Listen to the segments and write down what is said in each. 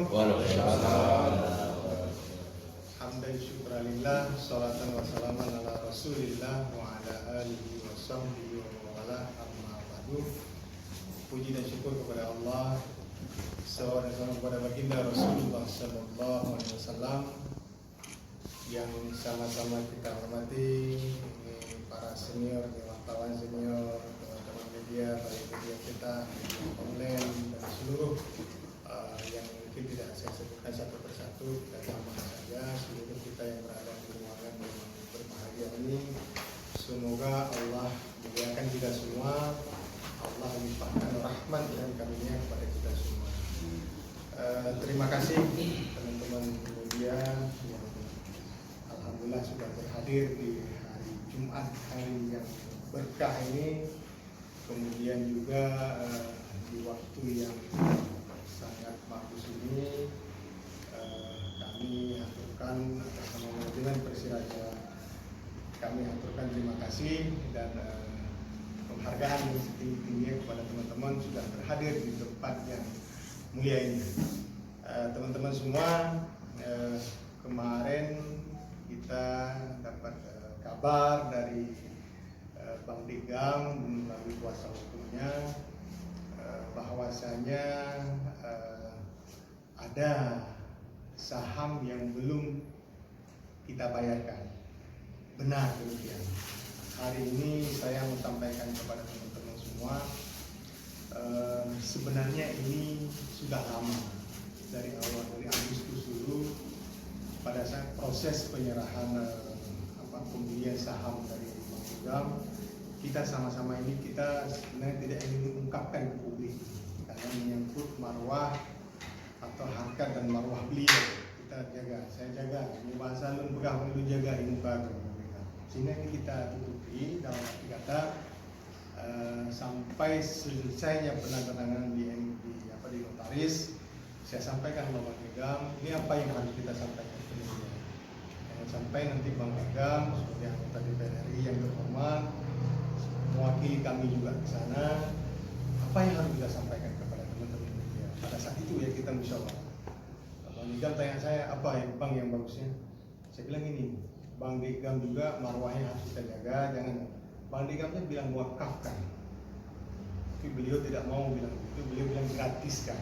Waalaikumsalam. Hamdan syukralillah, salatan wa salaman ala rasulillah wa ala alihi wa sahbihi wa wala amma ba'du. Puji dan syukur kepada Allah, salawat dan salam kepada baginda Rasulullah sallallahu alaihi wasallam yang sama-sama kita hormati, para senior, wartawan senior, teman-teman media, baik media kita, media online dan seluruh yang mungkin tidak saya sebutkan satu persatu, kita sama saja seluruh kita yang berada di ruangan yang berbahagia ini. Semoga Allah muliakan kita semua, Allah limpahkan rahmat dan karunia kepada kita semua. Terima kasih teman-teman media yang alhamdulillah sudah berhadir di hari Jumat, hari yang berkah ini, kemudian juga di waktu yang sangat bagus ini kami aturkan atas nama manajemen Persiraja, kami aturkan terima kasih dan penghargaan yang setinggi-tingginya kepada teman-teman sudah berhadir di tempat yang mulia ini. Teman-teman semua, kemarin kita dapat kabar dari Bang Digam melalui kuasa hukumnya bahwasanya ada saham yang belum kita bayarkan. Benar demikian. Hari ini saya mau sampaikan kepada teman-teman semua, sebenarnya ini sudah lama, dari awal, dari Agustus dulu, pada saat proses penyerahan pembelian saham dari Bang Digam, kita sama-sama ini kita sebenarnya tidak ingin mengungkapkan ke publik karena menyangkut marwah atau harkat dan marwah beliau. Kita jaga, saya jaga, ini bahasa lu pegang, lu jaga ini baru, sehingga ini kita tutupi dalam arti kata sampai selesainya penandatanganan di notaris. Saya sampaikan ke Bang Digam, ini apa yang harus kita sampaikan ke media. Jangan sampai nanti Bang Digam sebagai anggota DPR RI yang terhormat mewakili kami juga ke sana, apa yang harus kita sampaikan kepada teman-teman media. Pada saat itu ya kita musyawarah. Bang Digam tanya saya, apa yang Bang yang bagusnya? Saya bilang ini, Bang Digam juga marwahnya harus kita jaga, jangan. Bang Digamnya bilang wakafkan, tapi beliau tidak mau bilang itu, beliau bilang gratiskan.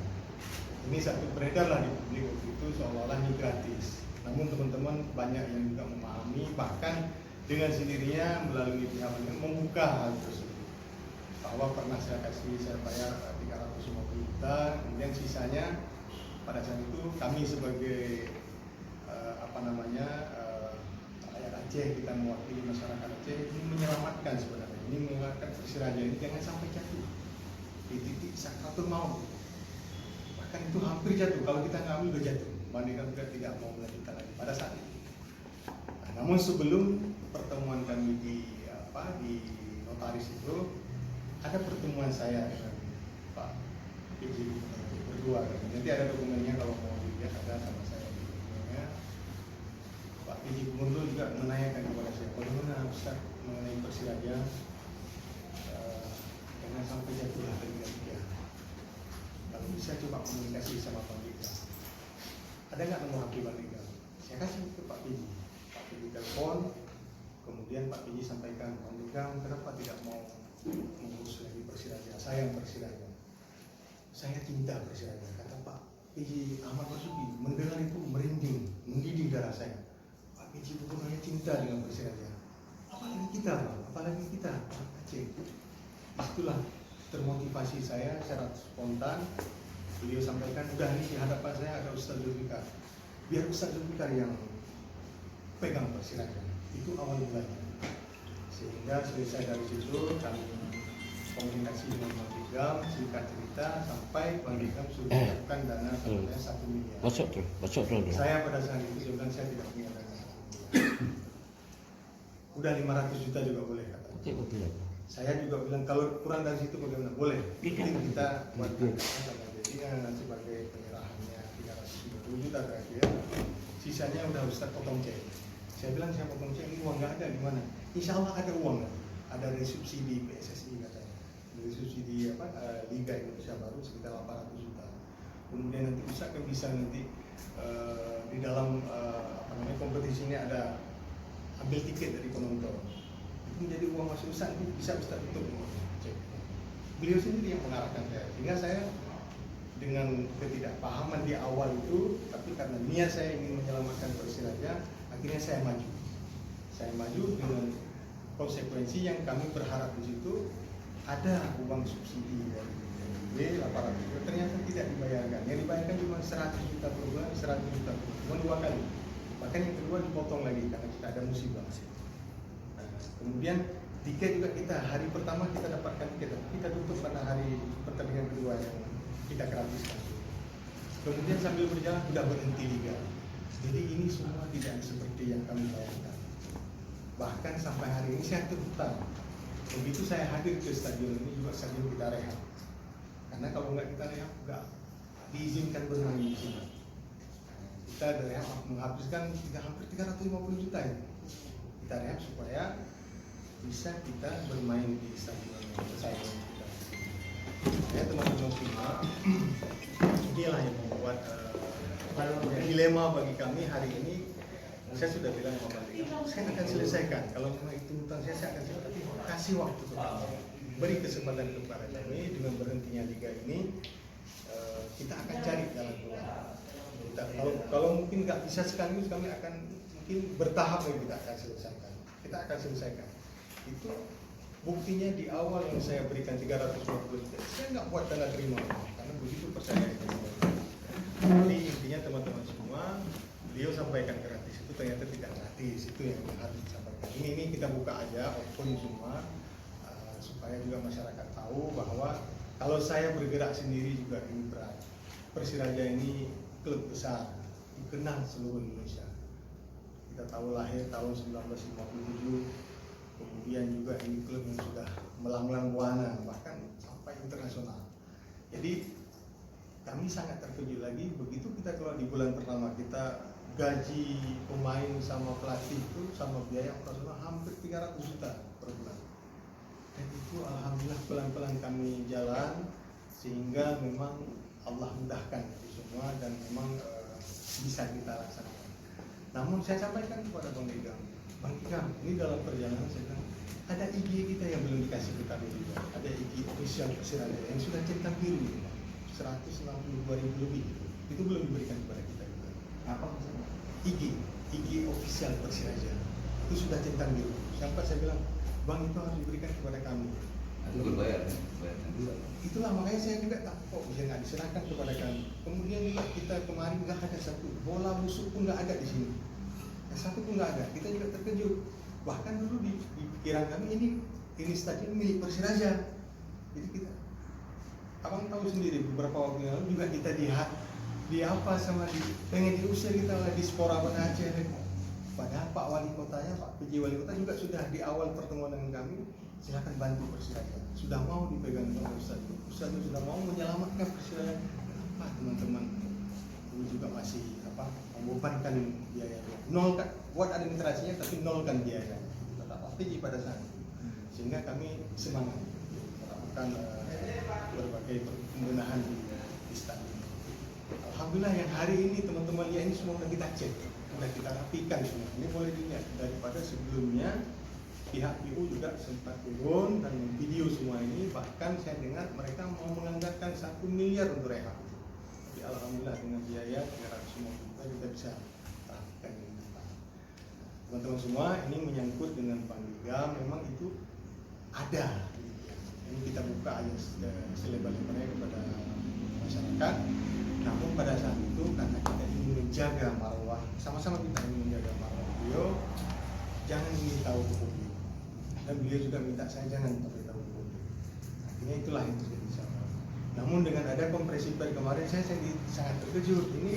Ini satu beredar lah di publik waktu itu seolah-olah ini gratis. Namun teman-teman banyak yang juga memahami, bahkan dengan sendirinya melalui pihak membuka hal tersebut, bahwa pernah saya bayar 350 juta, kemudian sisanya pada saat itu kami sebagai rakyat Aceh, kita mewakili masyarakat Aceh, ini menyelamatkan sebenarnya, ini mengingatkan Persiraja ini jangan sampai jatuh di titik sakratul maut. Bahkan itu hampir jatuh, kalau kita nggak ambil udah jatuh. Bang Digam juga tidak mau melanjutkan lagi pada saat itu. Namun sebelum pertemuan kami di notaris itu, ada pertemuan saya dengan Pak PJ berdua. Nanti ada dokumennya kalau mau dilihat, ada sama saya di dokumennya. Pak PJ Gubernur juga menanyakan kepada saya, bagaimana Ustaz mengenai Persiraja, jangan sampai jatuh lah ketiga-tiga. Lalu bisa coba komunikasi sama Pak Digam. Ada nggak nomor HP Pak Digam? Saya kasih ke Pak PJ. Pak PJ telepon, kemudian Pak PJ sampaikan, Bang Digam kenapa tidak mau mengurus lagi Persiraja? Saya yang Persiraja, saya cinta Persiraja. Kata Pak PJ Ahmad Basuki, mendengar itu merinding, menggigil darah saya. Pak PJ bukannya cinta dengan Persiraja, apalagi kita, Bang, apalagi kita Aceh. Itulah termotivasi saya secara spontan. Beliau sampaikan, udah ini di hadapan saya ada Ustaz Zulfikar, biar Ustaz Zulfikar yang pegang Persiraja. Itu awal mulanya. Sehingga selesai dari situ kami komunikasi dengan Bang Digam, singkat cerita sampai Bang Digam sudah menyiapkan dana sampai 1 miliar. Masuk dulu. Saya pada saat itu bilang saya tidak punya dana. Udah 500 juta juga boleh kata. Saya juga bilang kalau kurang dari situ bagaimana? Boleh. Kita buat sama jadinya nanti sebagai penyerahannya 330 juta terakhir. Sisanya udah Ustaz potong cek. Saya bilang saya potong cek, ini uang nggak ada di mana? Insya Allah ada uang, ada dari subsidi PSSI katanya, dari subsidi Liga Indonesia Baru sekitar 800 juta. kemudian nanti usahakan bisa nanti di dalam kompetisi ini ada ambil tiket dari penonton, itu menjadi uang masuk usaha, ini bisa Ustaz tutup. Beliau sendiri yang mengarahkan saya, sehingga saya dengan ketidakpahaman di awal itu, tapi karena niat saya ingin menyelamatkan Persiraja, akhirnya saya maju dengan konsekuensi yang kami berharap di situ ada uang subsidi dari B 800 juta, ternyata tidak dibayarkan. Yang dibayarkan cuma 100 juta per bulan, 100 juta per bulan, cuma 2 kali. Bahkan yang kedua dipotong lagi karena kita ada musibah. Nah, kemudian tiket juga kita hari pertama kita dapatkan tiket, kita tutup pada hari pertandingan kedua yang kita gratiskan. Kemudian sambil berjalan sudah berhenti liga. Jadi ini semua tidak seperti yang kami bayangkan. Bahkan sampai hari ini saya terhutang. Begitu saya hadir ke stadion ini juga stadion kita rehab. Karena kalau nggak kita rehab nggak diizinkan bermain di sini. Kita rehab menghabiskan hampir 350 juta ya. Kita rehab supaya bisa kita bermain di stadion kesayangan kita. Ya teman-teman semua, inilah yang membuat dilema bagi kami hari ini. Saya sudah bilang sama Pak Liga, saya akan selesaikan. Kalau memang itu hutang saya akan selesaikan. Tapi kasih waktu kepada kami, beri kesempatan kepada kami dengan berhentinya liga ini, kita akan cari jalan keluar. Kalau mungkin nggak bisa sekaligus, kami akan mungkin bertahap yang kita akan selesaikan. Kita akan selesaikan. Itu buktinya di awal yang saya berikan 350 juta, saya nggak buat tanda terima karena begitu percaya. Jadi intinya teman-teman semua, beliau sampaikan gratis itu ternyata tidak gratis, itu yang harus disampaikan. Ini kita buka aja open semua supaya juga masyarakat tahu bahwa kalau saya bergerak sendiri juga ini berat. Persiraja ini klub besar, dikenal seluruh Indonesia. Kita tahu lahir tahun 1957, kemudian juga ini klub yang sudah melanglang buana bahkan sampai internasional. Jadi kami sangat terkejut lagi begitu kita keluar di bulan pertama, kita gaji pemain sama pelatih itu sama biaya operasional hampir 300 juta per bulan. Dan itu alhamdulillah pelan-pelan kami jalan sehingga memang Allah mudahkan itu semua dan memang bisa kita laksanakan. Namun saya sampaikan kepada Bang Igam, ini dalam perjalanan saya bilang ada IG kita yang belum dikasih ke kami juga. Ada IG official Persiraja yang sudah centang biru 162.000 lebih, itu belum diberikan kepada kita juga. Apa maksudnya? IG official Persiraja itu sudah centang biru. Sampai saya bilang, Bang itu harus diberikan kepada kami. Itu berbayar kan? Itulah makanya saya juga tak kok bisa nggak diserahkan kepada kami. Kemudian juga kita kemarin nggak ada satu bola busuk pun nggak ada di sini. Satu pun nggak ada. Kita juga terkejut. Bahkan dulu di pikiran kami ini stadion milik Persiraja. Jadi kita, abang tahu sendiri beberapa waktu yang lalu juga kita pengen diusir kita lah di Spora Banda Aceh. Padahal Pak Wali Kotanya, Pak PJ Wali Kota juga sudah di awal pertemuan dengan kami, silakan bantu Persiraja. Sudah mau dipegang oleh Ustaz sudah mau menyelamatkan Persiraja. Kenapa teman-teman dulu juga masih membebankan biaya nol kan, buat administrasinya tapi nolkan biaya. Tetap PJ pada saat itu. Sehingga kami semangat melakukan berbagai pembenahan di stadion. Alhamdulillah yang hari ini teman-teman lihat ini semua sudah kita cek, sudah kita rapikan semua. Ini boleh dilihat daripada sebelumnya pihak PU juga sempat turun dan video semua ini. Bahkan saya dengar mereka mau menganggarkan 1 miliar untuk rehab. Tapi alhamdulillah dengan biaya 350 juta kita bisa rapikan ini. Teman-teman semua, ini menyangkut dengan Bang Liga, memang itu ada. Ini kita buka aja selebar-lebarnya kepada masyarakat. Namun pada saat itu karena kita ingin menjaga marwah, sama-sama kita ingin menjaga marwah beliau, jangan ingin tahu ke publik. Dan beliau juga minta saya jangan beritahu ke publik. Akhirnya itulah yang terjadi sama. Namun dengan ada kompresi pers kemarin saya sangat terkejut. Ini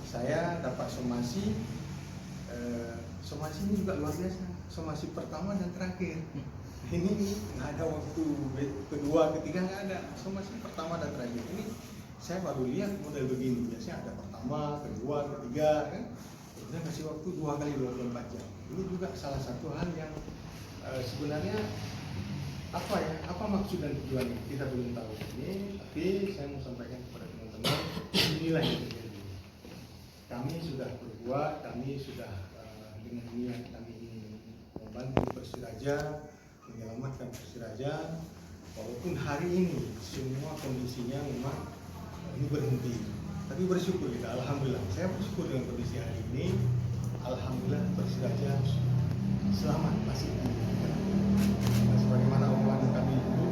saya dapat somasi, somasi ini juga luar biasa. Somasi pertama dan terakhir. Ini nggak ada waktu kedua, ketiga nggak ada. Somasi pertama dan terakhir. Ini saya baru lihat model begini. Biasanya ada pertama, kedua, ketiga, kan? Kita kasih waktu 2 kali 24 jam. Ini juga salah satu hal yang sebenarnya apa maksud dan tujuannya kita belum tahu ini. Tapi saya mau sampaikan kepada teman-teman. inilah yang terjadi. Kami sudah berbuat, kami sudah dengan niat kami ini membantu Persiraja, menyelamatkan Persiraja. Walaupun hari ini semua kondisinya memang ini berhenti, tapi bersyukur kita, alhamdulillah. Saya bersyukur dengan kondisi hari ini. Alhamdulillah Persiraja selamat masih hidup. Nah, sebagaimana omongan kami dulu,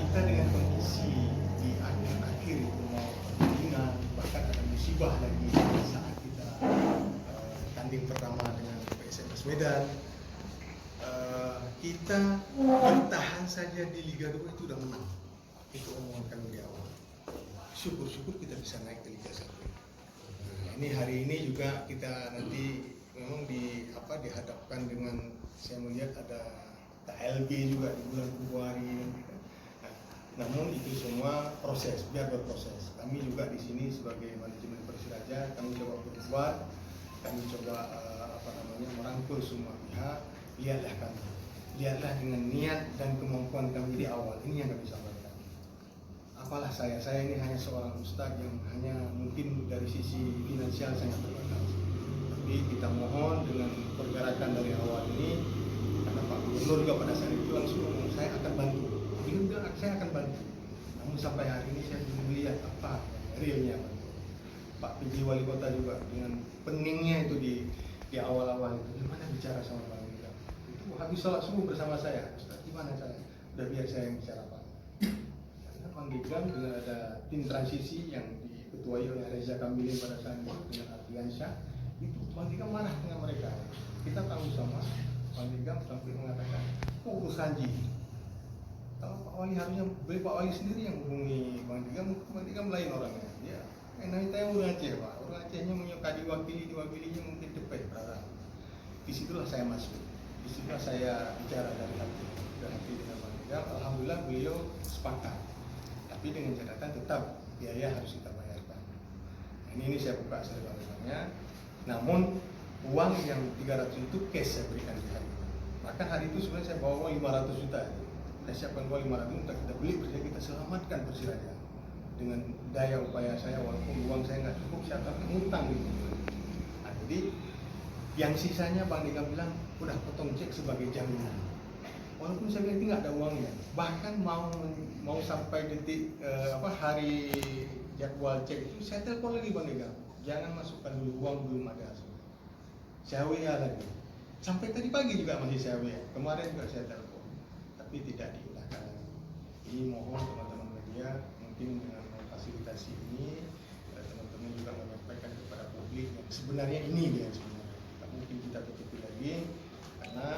kita dengan kondisi di akhir itu mau pertandingan, bahkan ada musibah lagi saat kita tanding pertama dengan PSMS Medan. Kita bertahan saja di Liga 2 itu udah menang. Itu omongan kami di awal. Syukur-syukur kita bisa naik ke Liga 1. Nah, ini hari ini juga kita nanti memang dihadapkan dengan, saya melihat ada KLB juga di bulan Februari. Nah, namun itu semua proses, biar berproses. Kami juga di sini sebagai manajemen Persiraja, kami coba berbuat, kami coba merangkul semua pihak. Lihatlah dengan niat dan kemampuan kami di awal. Ini yang kami sampaikan. Apalah saya ini hanya seorang ustadz yang hanya mungkin dari sisi finansial sangat terbatas. Tapi kita mohon dengan pergerakan dari awal ini, karena Pak Gubernur juga pada saat itu langsung ngomong, saya akan bantu. Dia bilang saya akan bantu. Namun sampai hari ini saya belum melihat apa realnya. Pak PJ Wali Kota juga dengan peningnya itu di awal-awal itu, gimana bicara sama Pak Gubernur? Itu habis sholat subuh bersama saya, Ustaz, gimana saya? Udah biar saya yang bicara Pak. Karena Bang Gibran juga ada tim transisi yang diketuai oleh Reza Kamilin pada saat itu dengan Ardiansyah. Itu Bang Gibran marah dengan mereka. Kita tahu sama Bang Gibran sampai mengatakan, urus Haji. Kalau Pak Wali harusnya beli Pak Wali sendiri yang hubungi Bang Gibran lain orangnya. Ya, nanti saya orang Aceh Pak. Orang Acehnya menyukai diwakilinya mungkin cepet perasaan. Disitulah saya masuk. Disitulah saya bicara dari hati dengan Bang Gibran. Alhamdulillah beliau sepakat. Tapi dengan catatan tetap biaya harus kita bayarkan. Nah, ini saya buka selebar-lebarnya. Namun uang yang 300 itu cash saya berikan di hari itu. Bahkan hari itu sebenarnya saya bawa 500 juta. Saya siapkan uang 500 juta, kita beli Persiraja, kita selamatkan Persiraja. Dengan daya upaya saya, walaupun uang saya nggak cukup, saya akan ngutang gitu. Nah, jadi yang sisanya Bang Dika bilang udah potong cek sebagai jaminan. Walaupun saya bilang itu nggak ada uangnya, bahkan mau sampai detik hari jadwal cek itu, saya telepon lagi Bang Dika, jangan masukkan dulu, uang belum ada. Saya WA lagi, sampai tadi pagi juga masih saya WA, kemarin juga saya telepon, tapi tidak diindahkan lagi. Ini mohon teman-teman media, mungkin dengan memfasilitasi ini, teman-teman juga menyampaikan kepada publik yang sebenarnya ini dia sebenarnya. Tak mungkin kita tutupi lagi, karena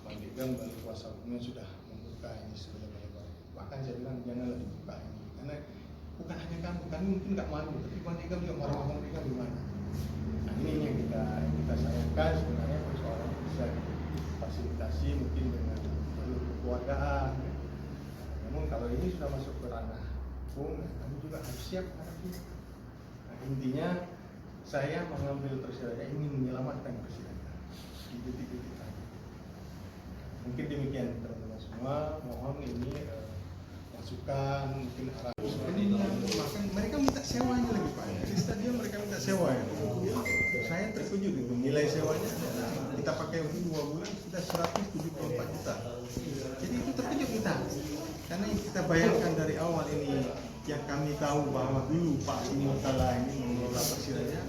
Bang Dika melalui kuasa hukumnya sudah membuka ini sebenarnya. Bahkan saya bilang janganlah dibuka ini, karena bukan hanya kami mungkin nggak malu, tapi Bang Dika juga marah Bang Dika gimana? Nah, ini yang kita sayangkan sebenarnya, persoalan bisa difasilitasi mungkin dengan jalur kekeluargaan. Namun kalau ini sudah masuk ke ranah hukum, kami juga harus siap hadapi. Nah, intinya saya mengambil Persiraja, ingin menyelamatkan Persiraja di titik-titik tadi. Mungkin demikian teman-teman semua. Mohon ini masukan, mungkin arah. Ini bahkan mereka minta sewanya lagi Pak. Di stadion mereka minta sewa ya. Saya terkejut itu, nilai sewanya kita pakai untuk 2 bulan sudah 174 juta. Jadi itu terkejut kita. Karena yang kita bayangkan dari awal ini, yang kami tahu bahwa dulu Pak Simotala ini mengelola Persiraja,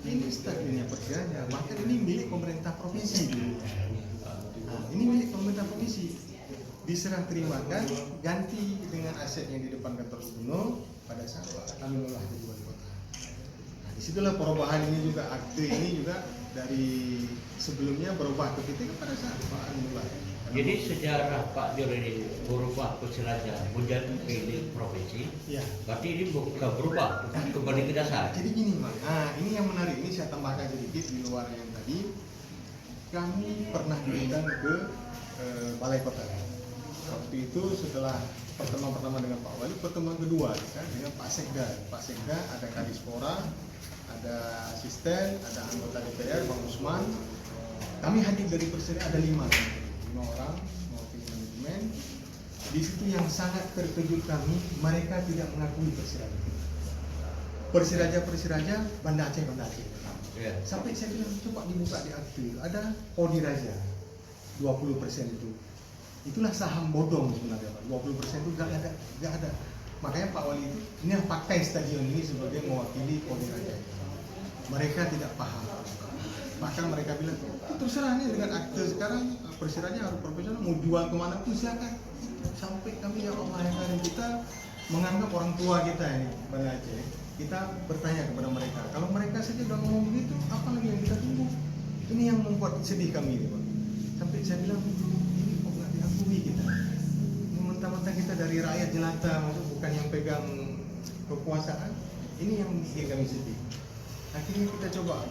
ini stadionnya Persiraja, bahkan ini milik pemerintah provinsi. Nah, ini milik pemerintah provinsi. Diserah terimakan, ganti dengan aset yang di depan kantor gubernur pada saat kami mengolah jadi wali kota. Nah, disitulah perubahan ini juga, akte ini juga dari sebelumnya berubah ketika pada saat Pak Anwar. Jadi sejarah Pak Jor ini berubah Persiraja menjadi milik provinsi. Ya. Berarti ini bukan berubah, kembali ke dasar. Jadi gini Pak, nah ini yang menarik, ini saya tambahkan sedikit di luar yang tadi. Kami pernah diundang ke Balai Kota. Waktu itu setelah pertemuan pertama dengan Pak Wali, pertemuan kedua kan, dengan Pak Sekda. Pak Sekda ada Kadispora, ada asisten, ada anggota DPR, Bang Usman. Kami hadir dari Persiraja ada 5 orang mewakili manajemen. Di situ yang sangat terkejut kami, mereka tidak mengakui Persiraja. Persiraja Banda Aceh. Ya. Sampai saya bilang coba dibuka di akte, ada Kodiraja 20% itu. Itulah saham bodong sebenarnya Pak. 20% itu nggak ada. Makanya Pak Wali itu ini yang pakai stadion ini sebagai mewakili Kodiraja. Mereka tidak paham. Bahkan mereka bilang, terserah nih dengan akte sekarang Persiraja harus profesional, mau jual kemana pun silakan. Sampai kami ya Allah yang karim, kita menganggap orang tua kita ini Banda Aceh, kita bertanya kepada mereka. Kalau mereka saja udah ngomong begitu, apa lagi yang kita tunggu? Ini yang membuat sedih kami ini Pak. Sampai saya bilang, ini kok nggak diakui kita? Ini mentah-mentah kita dari rakyat jelata, maksud bukan yang pegang kekuasaan. Ini yang bikin kami sedih. Akhirnya kita coba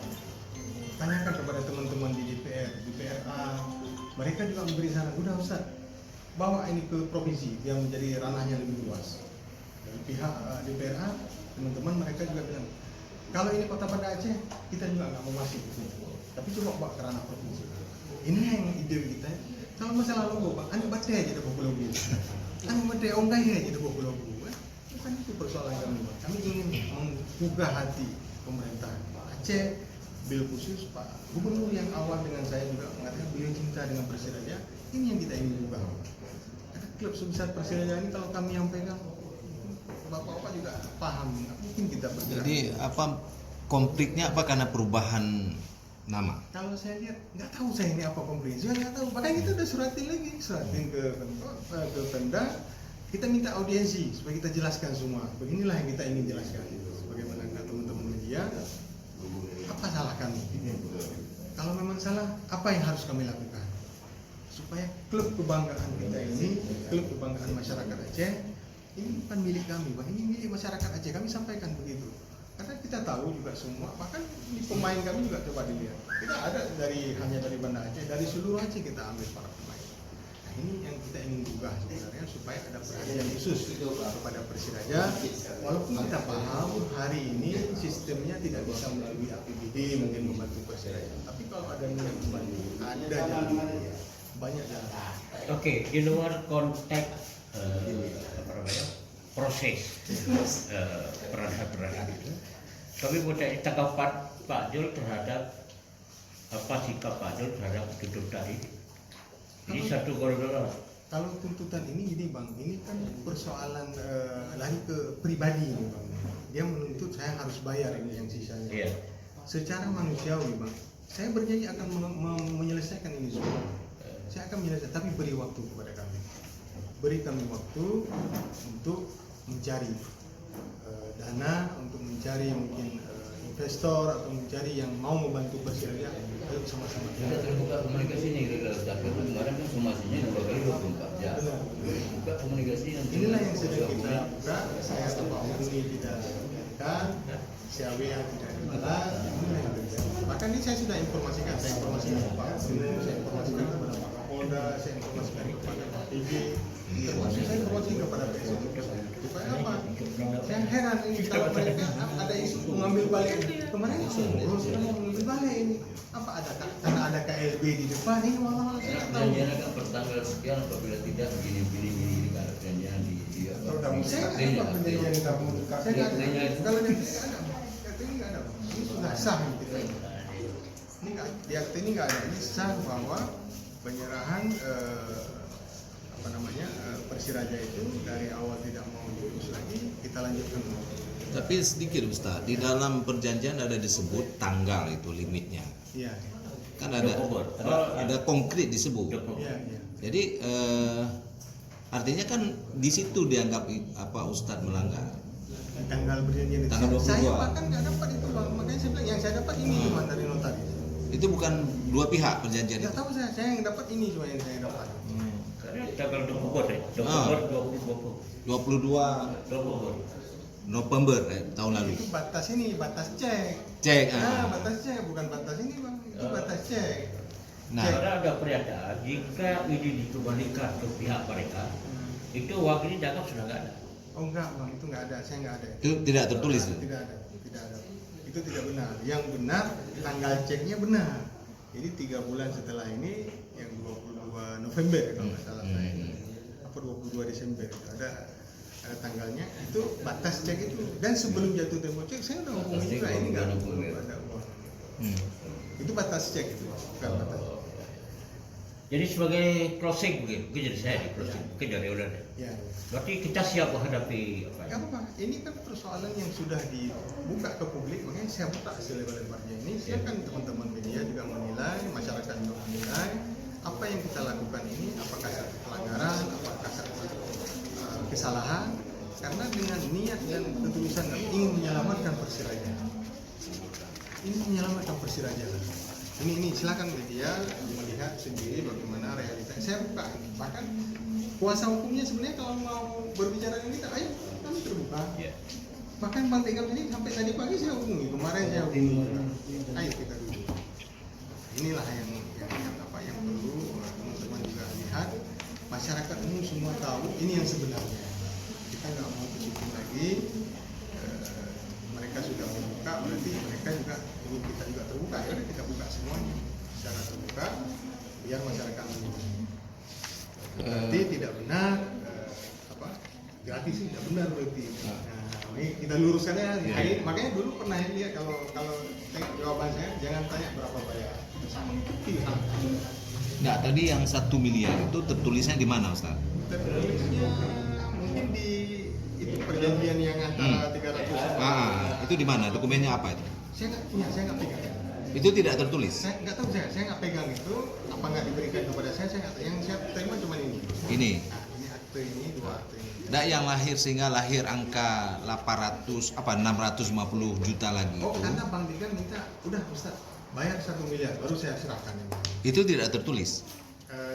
tanyakan kepada teman-teman di DPR, DPRA, mereka juga memberi saran, udah Ustaz, bawa ini ke provinsi, yang menjadi ranahnya lebih luas. Dari pihak DPRA, teman-teman mereka juga bilang, kalau ini kota Banda Aceh, kita juga nggak mau masuk ke situ, tapi coba bawa ke ranah provinsi. Ini yang ide kita. Kalau masalah logo, Pak, anu baterai aja dah logo, anu baterai ongkai aja dah logo. Bukan itu persoalan kami, Pak. Kami ingin menggugah hati pemerintah Aceh, bil khusus Pak Gubernur yang awal dengan saya juga mengatakan beliau cinta dengan Persiraja. Ini yang kita ingin ubah. Karena klub sebesar Persiraja ini kalau kami yang pegang, bapak-bapak juga paham. Mungkin kita bergerak. Jadi apa konfliknya apa karena perubahan nama? Kalau saya lihat nggak tahu saya ini apa konflik. Saya nggak tahu. Makanya kita udah suratin ke Pemda. Kita minta audiensi supaya kita jelaskan semua. Beginilah yang kita ingin jelaskan. Sebagaimana teman-teman media. Apa salah kami? Kalau memang salah, apa yang harus kami lakukan? Supaya klub kebanggaan kita ini, klub kebanggaan masyarakat Aceh, ini bukan milik kami, Pak. Ini milik masyarakat Aceh. Kami sampaikan begitu. Karena kita tahu juga semua, bahkan di pemain kami juga coba dilihat. Kita ada hanya dari Banda Aceh, dari seluruh Aceh kita ambil para pemain. Nah, ini yang kita ingin gugah sebenarnya supaya ada perhatian khusus kepada Persiraja. Walaupun kita paham hari ini sistemnya tidak bisa melalui APBD mungkin membantu Persiraja. Tapi kalau ada yang membantu, ada jalan, banyak jalan. Oke, di luar konteks proses perasaan itu, kami punya tanggapan Pak Jul terhadap apa sikap Pak Jul terhadap tuntutan ini. Ini satu koridor. Kalau tuntutan ini gini Bang, ini kan persoalan lari ke pribadi ini Bang. Dia menuntut saya harus bayar ini yang sisanya. Iya. Secara manusiawi Bang, saya berjanji akan menyelesaikan ini semua. Saya akan menyelesaikan, tapi beri waktu kepada kami. Beri kami waktu untuk mencari dana, untuk mencari mungkin investor atau mencari yang mau membantu Persiraja. Ayo sama-sama. Kita terbuka komunikasinya gitu, tapi kemarin kan somasinya 2 kali 24 jam. Buka komunikasi yang inilah yang sedang kita buka. Saya sama Uni tidak diberikan, CAWA tidak dibalas. Bahkan ini saya sudah informasikan, saya informasikan kepada Pak Gubernur, saya informasikan kepada Pak Kapolda, saya informasikan kepada Pak PJ, termasuk saya informasikan kepada PSM. Supaya apa? Saya heran ini kalau mereka ada isu mengambil balik kemarin ngurus mau mengambil balik ini apa ada karena ada KLB di depan ini malah saya nggak tahu. perjanjian akan bertanggal sekian apabila tidak begini nggak ada perjanjian di Saya nggak ada perjanjian yang kamu saya nggak ada. Kalau yang ini nggak ada, ini nggak ada. Ini sudah sah gitu. Ini nggak di akte ini nggak ada. Ini sah bahwa penyerahan Persiraja itu dari awal tidak mau diurus lagi, kita lanjutkan. Tapi sedikit Ustaz, di dalam perjanjian ada disebut tanggal itu limitnya. Iya. Kan ada konkret disebut. Iya, iya. Jadi artinya kan di situ dianggap apa Ustadz melanggar. Tanggal perjanjian itu. Tanggal 22. Saya bahkan nggak dapat itu Bang, makanya saya bilang yang saya dapat ini cuma dari notaris. Itu bukan dua pihak perjanjian Nggak itu. tahu saya yang dapat ini cuma yang saya dapat. Karena tanggal 24 November 22 November tahun lalu. Itu batas ini, batas cek. Cek. Batas cek, bukan batas ini Bang. Itu batas cek. Nah, karena ada pernyataan jika ini dikembalikan ke pihak mereka, itu uang ini dianggap sudah nggak ada. Oh enggak Bang, itu nggak ada, saya nggak ada. itu tidak tertulis. Tidak ada, tidak ada. Itu tidak benar. Yang benar tanggal ceknya benar. Jadi 3 bulan setelah ini yang 22 November kalau nggak salah saya. Apa 22 Desember ada ada tanggalnya, itu batas cek itu. Dan sebelum jatuh tempo cek saya udah hubungi juga, ini nggak ada uang. Itu batas cek itu, bukan batas. Jadi sebagai closing mungkin jadi saya di closing mungkin dari udah. Ya. Berarti kita siap menghadapi apa? Gak apa-apa, ini kan persoalan yang sudah dibuka ke publik, makanya saya buka selebar-lebarnya ini. Silakan teman-teman media juga menilai, masyarakat juga menilai apa yang kita lakukan ini, apakah satu pelanggaran, apakah satu kesalahan, karena dengan niat dan ketulusan kami ingin menyelamatkan Persiraja. Ini menyelamatkan Persiraja. Ini silakan media melihat sendiri bagaimana realita. Saya buka, bahkan kuasa hukumnya sebenarnya kalau mau berbicara ini, ayo kami terbuka. Bahkan Bang Tegam ini sampai tadi pagi saya hubungi, kemarin saya hubungi. Ayo kita duduk. Inilah yang perlu teman-teman juga lihat. Masyarakat umum semua tahu ini yang sebenarnya. Kita nggak mau ke situ lagi. Mereka sudah membuka, berarti mereka juga ingin kita juga terbuka. Ya udah kita buka semuanya secara terbuka biar masyarakat umum. Berarti tidak benar gratis sih tidak benar berarti. Nah, ini kita luruskan ya. Makanya dulu pernah lihat kalau jawaban saya jangan tanya berapa bayar. Nggak, tadi yang 1 miliar itu tertulisnya di mana, Ustaz? Tertulisnya mungkin di itu perjanjian yang antara 300. Itu di mana? Dokumennya apa itu? Saya nggak punya, saya nggak pegang. Itu tidak tertulis. Saya nggak tahu, saya nggak pegang itu. Apa nggak diberikan kepada saya nggak tahu. Yang saya terima cuma ini. Ini. Nah, ini akte ini, 2 akte ini. Nggak, yang lahir sehingga lahir angka 650 juta lagi Oh, itu. karena Bang Digan minta, udah Ustaz, bayar 1 miliar, baru saya serahkan ini. Itu tidak tertulis.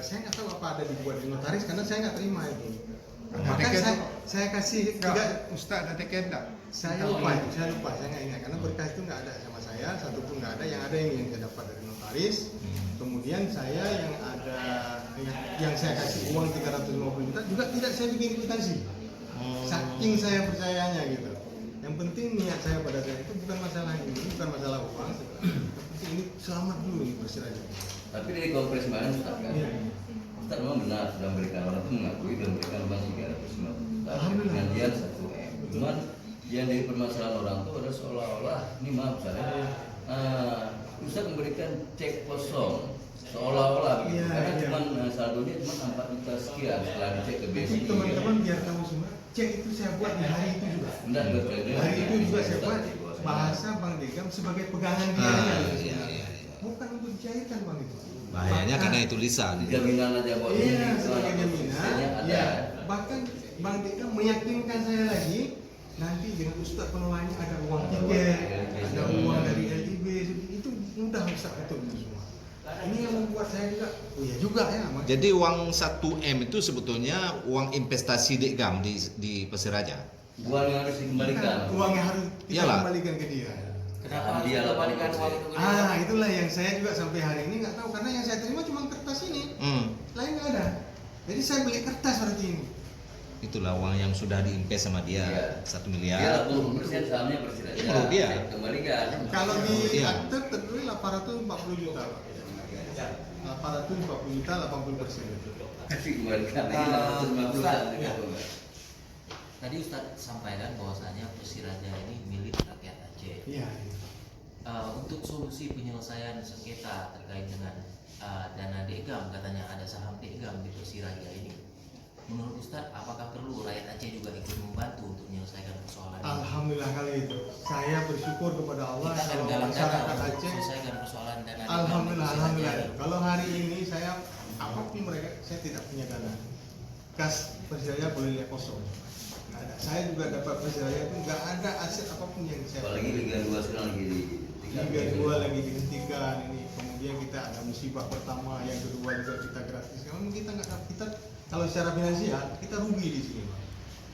Saya nggak tahu apa ada dibuat di notaris karena saya nggak terima itu. Maka saya kasih tidak, Ustaz ada teken tak? saya lupa, saya nggak ingat karena berkas itu nggak ada sama saya, satu pun nggak ada. Yang ada yang saya dapat dari notaris. Kemudian saya yang ada yang saya kasih uang 350 juta juga tidak saya bikin kwitansi. Saking saya percayanya gitu. Yang penting niat saya pada saya itu bukan masalah ini, bukan masalah uang. Yang penting ini selamat dulu ini Persiraja. Tapi dari konferensi kemarin Ustaz kan, Ustaz memang benar sudah memberikan, orang itu mengakui dan memberikan uang 350 juta perjanjian 1M. Cuman yang dari permasalahan orang itu adalah seolah-olah ini maaf saya, Ustaz memberikan cek kosong seolah-olah gitu. Karena cuma saldonya cuma 4 juta sekian setelah dicek ke BSI. Teman-teman biar tahu semua, cek itu saya buat di hari itu juga. Hari itu juga saya buat bahasa Bang Degam sebagai pegangan dia. Bukan untuk dicairkan Bang itu. Bahayanya karena itu lisan. Jaminan aja buat Iya, sebagai jaminan. ada. Ya, bahkan Bang Degam meyakinkan saya lagi nanti dengan Ustadz pengelolanya ada uang tiket, ada uang dari LIB, itu mudah bisa untuk itu semua. Ini yang membuat saya juga, oh ya juga ya. Jadi uang 1M itu sebetulnya uang investasi Degam di Persiraja. Uang yang harus dikembalikan. Uang yang harus kita Iyalah. kembalikan ke dia. Kenapa Dia harus kembalikan uang itu? Itulah yang saya juga sampai hari ini nggak tahu karena yang saya terima cuma kertas ini, lain nggak ada. Jadi saya beli kertas seperti ini. Itulah uang yang sudah diinvest sama dia, Iya. 1 Dia miliar. 80% sahamnya Persiraja. Menurut dia. Kembalikan. Kalau di Iya. akte tertulis 840 juta, Pak. 840 juta 80%. Tapi kembalikan lagi 850 Tadi Ustadz sampaikan bahwasanya Persiraja ini milik rakyat Aceh. Iya. Untuk solusi penyelesaian sengketa terkait dengan dana Degam, katanya ada saham Degam di Persiraja ini. Menurut Ustadz, apakah perlu rakyat Aceh juga ikut membantu untuk menyelesaikan persoalan ini? Alhamdulillah kali itu. Saya bersyukur kepada Allah Kita akan kalau galang dana masyarakat untuk Aceh. menyelesaikan persoalan dana Degam Alhamdulillah, di Persiraja alhamdulillah. ini. Kalau hari ini saya apapun mereka, saya tidak punya dana. Kas Persiraja boleh lihat kosong. Nggak ada. Saya juga dapat Persiraja itu nggak ada aset apapun yang saya. Apalagi Liga 2 sekarang lagi di Liga 2 lagi dihentikan ini. Kemudian kita ada musibah pertama, yang kedua juga kita gratis. Memang kita nggak dapat, kita kalau secara finansial kita rugi di sini, Pak.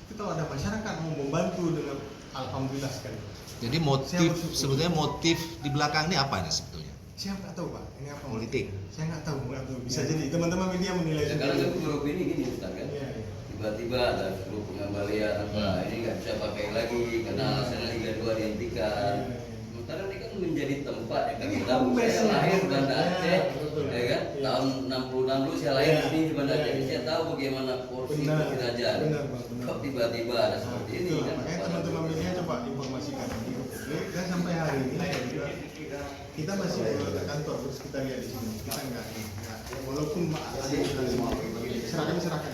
Tapi kalau ada masyarakat mau membantu dengan alhamdulillah sekali. Jadi motif, sebetulnya motif di belakang ini apa ini sebetulnya? Saya nggak tahu Pak, ini apa? Politik. Saya nggak tahu. Bisa jadi teman-teman media menilai Sekarang kan sendiri. grup ini gini Ustaz kan. Iya, iya. Tiba-tiba ada grup pengembalian apa ini nggak bisa pakai lagi karena alasannya Liga 2 dihentikan. Sementara ini kan menjadi tempat yang kami Ini tahu home base saya ya. lahir dan Ya, Aceh, betul. ya kan? tahun 60 dulu saya lahir Iya. di sini di Banda Aceh. Iya. Saya tahu bagaimana porsi Benar. kerajaan. Benar, Bang, benar. Kok tiba-tiba ada seperti ini Itulah, kan? makanya teman-teman media coba informasikan ini ke publik, dan sampai hari ini kita masih ke kantor, terus kita lihat di sini kita enggak walaupun administrasi serahkan